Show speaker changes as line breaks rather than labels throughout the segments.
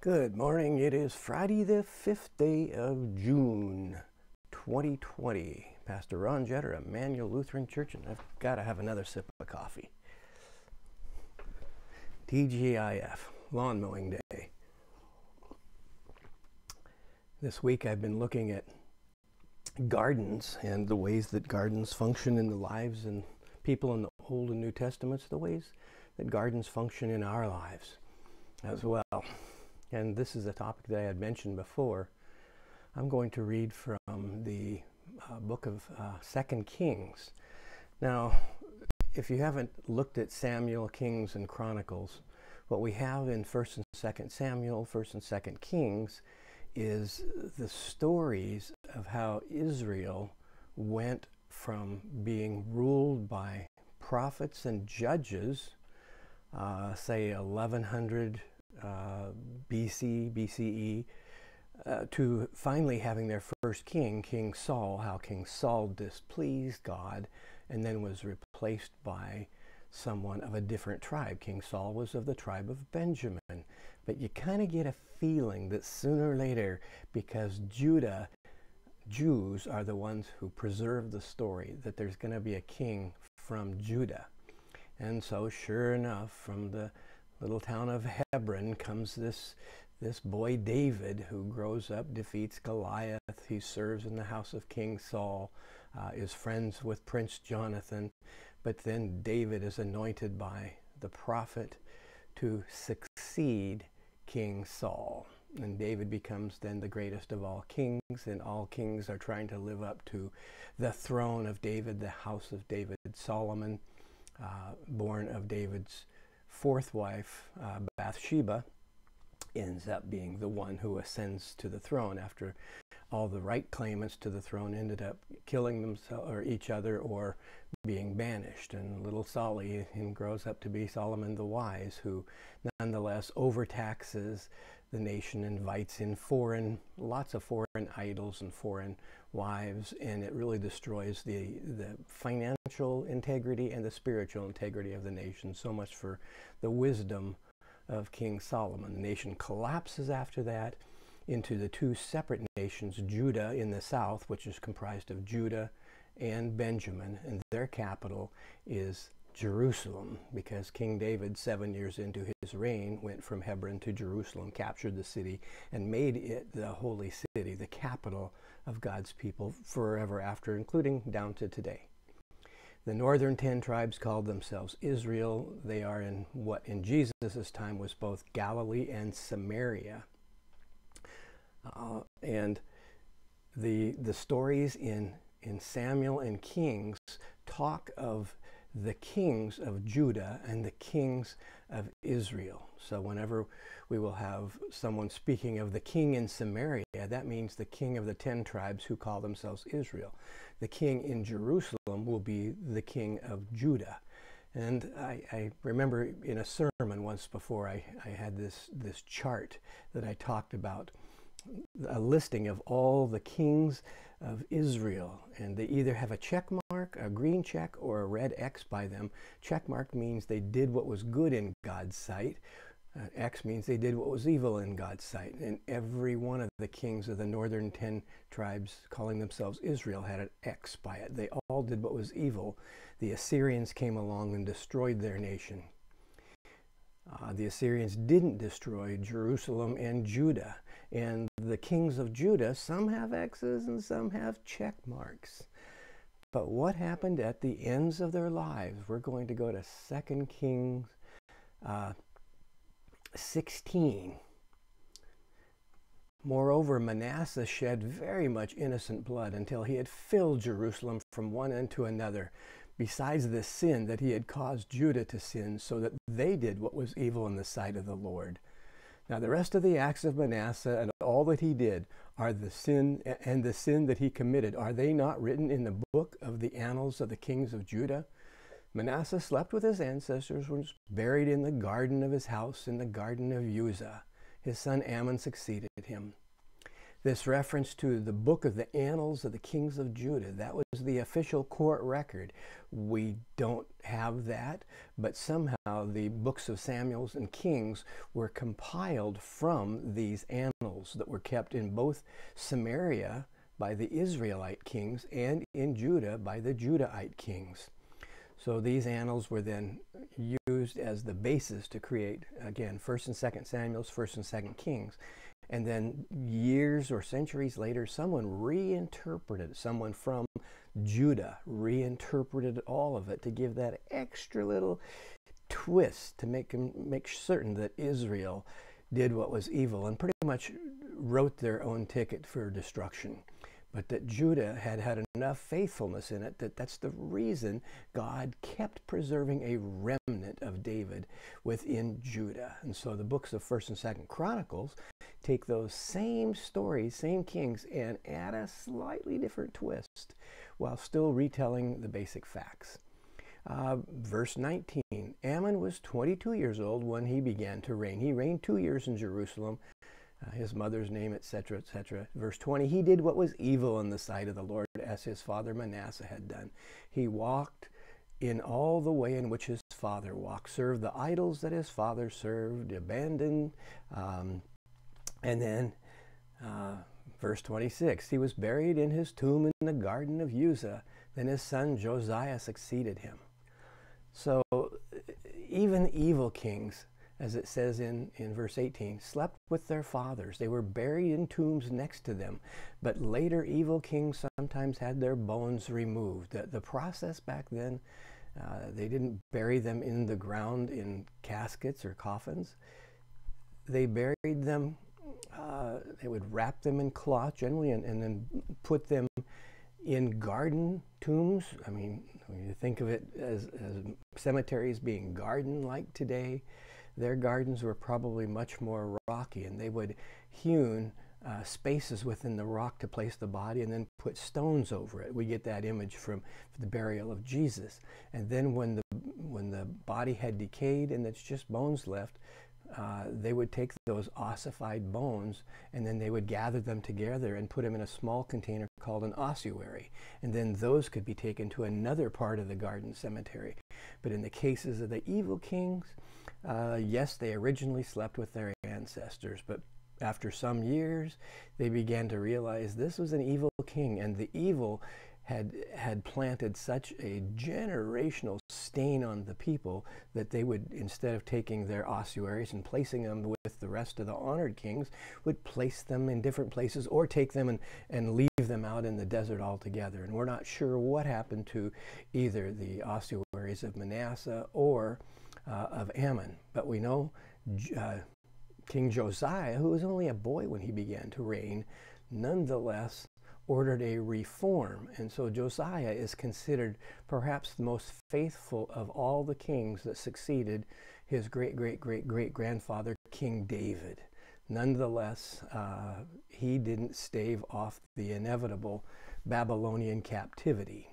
Good morning. It is Friday the 5th day of June 2020. Pastor Ron Jetter, Immanuel Lutheran Church, and I've got to have another sip of coffee. TGIF, Lawn Mowing Day. This week I've been looking at gardens and the ways that gardens function in the lives and people in the Old and New Testaments, the ways that gardens function in our lives as well. And this is a topic that I had mentioned before. I'm going to read from the book of 2 Kings. Now, if you haven't looked at Samuel, Kings, and Chronicles, what we have in 1st and 2nd Samuel, 1st and 2nd Kings, is the stories of how Israel went from being ruled by prophets and judges, say 1100 BCE, to finally having their first king, King Saul, how King Saul displeased God and then was replaced by someone of a different tribe. King Saul was of the tribe of Benjamin. But you kind of get a feeling that sooner or later, because Jews are the ones who preserve the story, that there's going to be a king from Judah. And so sure enough, from the little town of Hebron comes this boy David, who grows up, defeats Goliath. He serves in the house of King Saul, is friends with Prince Jonathan. But then David is anointed by the prophet to succeed King Saul. And David becomes then the greatest of all kings, and all kings are trying to live up to the throne of David, the house of David. Solomon, born of David's fourth wife, Bathsheba, ends up being the one who ascends to the throne after all the right claimants to the throne ended up killing themselves or each other or being banished. And little Solly grows up to be Solomon the Wise, who nonetheless overtaxes the nation, invites in lots of foreign idols and foreign wives, and it really destroys the financial integrity and the spiritual integrity of the nation. So much for the wisdom of King Solomon. The nation collapses after that into the two separate nations, Judah in the south, which is comprised of Judah and Benjamin, and their capital is Jerusalem, because King David, 7 years into his reign, went from Hebron to Jerusalem, captured the city, and made it the holy city, the capital of God's people forever after, including down to today. The northern 10 tribes called themselves Israel. They are in what in Jesus' time was both Galilee and Samaria. And the stories in Samuel and Kings talk of the kings of Judah and the kings of Israel. So whenever we will have someone speaking of the king in Samaria, that means the king of the 10 tribes who call themselves Israel. The king in Jerusalem will be the king of Judah. And I remember in a sermon once before, I had this chart that I talked about, a listing of all the kings of Israel, and they either have a check mark, a green check, or a red X by them. Check mark means they did what was good in God's sight. X means they did what was evil in God's sight. And every one of the kings of the northern 10 tribes calling themselves Israel had an X by it. They all did what was evil. The Assyrians came along and destroyed their nation. The Assyrians didn't destroy Jerusalem and Judah. And the kings of Judah, some have X's and some have check marks. But what happened at the ends of their lives? We're going to go to 2 Kings 16. Moreover, Manasseh shed very much innocent blood until he had filled Jerusalem from one end to another, besides the sin that he had caused Judah to sin, so that they did what was evil in the sight of the Lord. Now the rest of the acts of Manasseh and all that he did are the sin that he committed. Are they not written in the book of the annals of the kings of Judah? Manasseh slept with his ancestors, was buried in the garden of his house in the garden of Uzzah. His son Ammon succeeded him. this reference to the book of the annals of the kings of Judah. That was the official court record. We don't have that, but somehow the books of Samuel and Kings were compiled from these annals that were kept in both Samaria by the Israelite kings and in Judah by the Judahite kings. So these annals were then used as the basis to create, again, 1st and 2nd Samuel, 1st and 2nd Kings. And then years or centuries later, someone reinterpreted, someone from Judah reinterpreted all of it to give that extra little twist to make certain that Israel did what was evil and pretty much wrote their own ticket for destruction. But that Judah had enough faithfulness in it that's the reason God kept preserving a remnant of David within Judah. And so the books of 1st and 2nd Chronicles take those same stories, same kings, and add a slightly different twist while still retelling the basic facts. Verse 19, Ammon was 22 years old when he began to reign. He reigned 2 years in Jerusalem. His mother's name, etc., etc. Verse 20, he did what was evil in the sight of the Lord, as his father Manasseh had done. He walked in all the way in which his father walked, served the idols that his father served, abandoned. And then verse 26, he was buried in his tomb in the garden of Uzzah. Then his son Josiah succeeded him. So even evil kings, as it says in verse 18, slept with their fathers. They were buried in tombs next to them. But later evil kings sometimes had their bones removed. The process back then, they didn't bury them in the ground in caskets or coffins. They buried them, they would wrap them in cloth generally and then put them in garden tombs. I mean, when you think of it as cemeteries being garden-like today, their gardens were probably much more rocky, and they would hewn spaces within the rock to place the body and then put stones over it. We get that image from the burial of Jesus. And then when the body had decayed and it's just bones left, they would take those ossified bones and then they would gather them together and put them in a small container called an ossuary. And then those could be taken to another part of the garden cemetery. But in the cases of the evil kings, yes, they originally slept with their ancestors, but after some years, they began to realize this was an evil king, and the evil had planted such a generational stain on the people that they would, instead of taking their ossuaries and placing them with the rest of the honored kings, would place them in different places or take them and leave them out in the desert altogether. And we're not sure what happened to either the ossuaries of Manasseh or of Ammon. But we know King Josiah, who was only a boy when he began to reign, nonetheless ordered a reform. And so Josiah is considered perhaps the most faithful of all the kings that succeeded his great-great-great-great-grandfather, King David. Nonetheless, he didn't stave off the inevitable Babylonian captivity.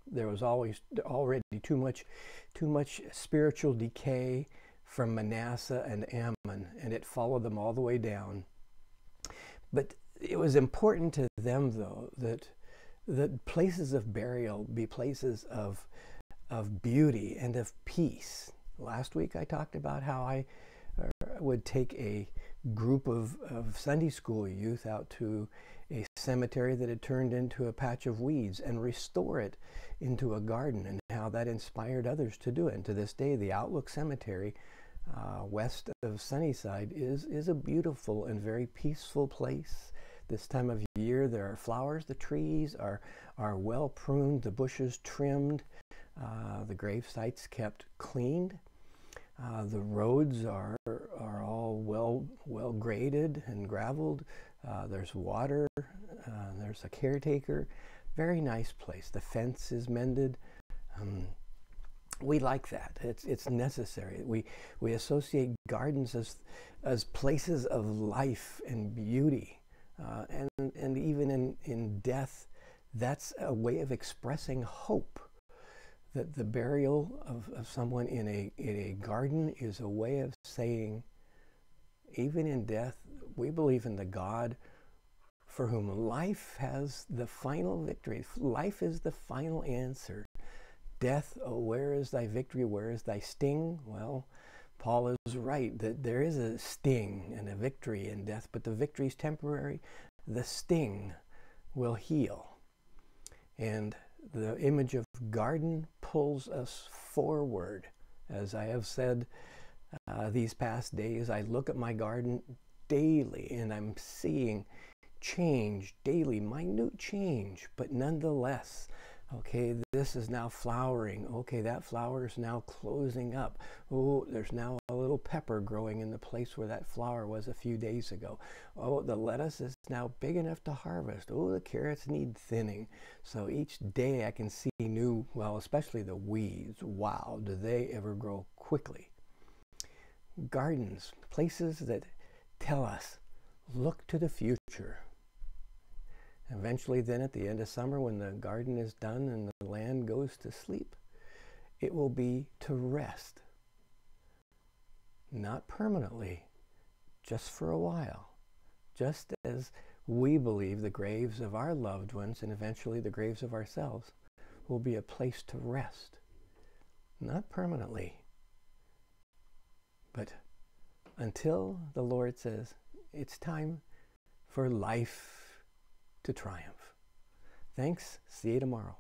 There was already too much spiritual decay from Manasseh and Ammon, and it followed them all the way down. But it was important to them, though, that places of burial be places of beauty and of peace. Last week I talked about how I would take a group of Sunday school youth out to a cemetery that had turned into a patch of weeds and restore it into a garden, and how that inspired others to do it. And to this day, the Outlook Cemetery west of Sunnyside is a beautiful and very peaceful place. This time of year, there are flowers. The trees are well pruned, the bushes trimmed, the grave sites kept cleaned. The roads are all well graded and graveled. There's water. There's a caretaker. Very nice place. The fence is mended. We like that. It's necessary. We associate gardens as places of life and beauty. And even in death, that's a way of expressing hope. That the burial of someone in a garden is a way of saying, even in death, we believe in the God for whom life has the final victory. Life is the final answer. Death, oh, where is thy victory? Where is thy sting? Well, Paul is right that there is a sting and a victory in death, but the victory is temporary. The sting will heal. And the image of garden pulls us forward. As I have said these past days, I look at my garden daily and I'm seeing change daily, minute change, but nonetheless, okay, this is now flowering. Okay, that flower is now closing up. Oh, there's now a little pepper growing in the place where that flower was a few days ago. Oh, the lettuce is now big enough to harvest. Oh, the carrots need thinning. So each day I can see new, well, especially the weeds. Wow, do they ever grow quickly. Gardens, places that tell us, look to the future. Eventually then at the end of summer, when the garden is done and the land goes to sleep, it will be to rest. Not permanently, just for a while. Just as we believe the graves of our loved ones and eventually the graves of ourselves will be a place to rest. Not permanently, but until the Lord says it's time for life to triumph. Thanks. See you tomorrow.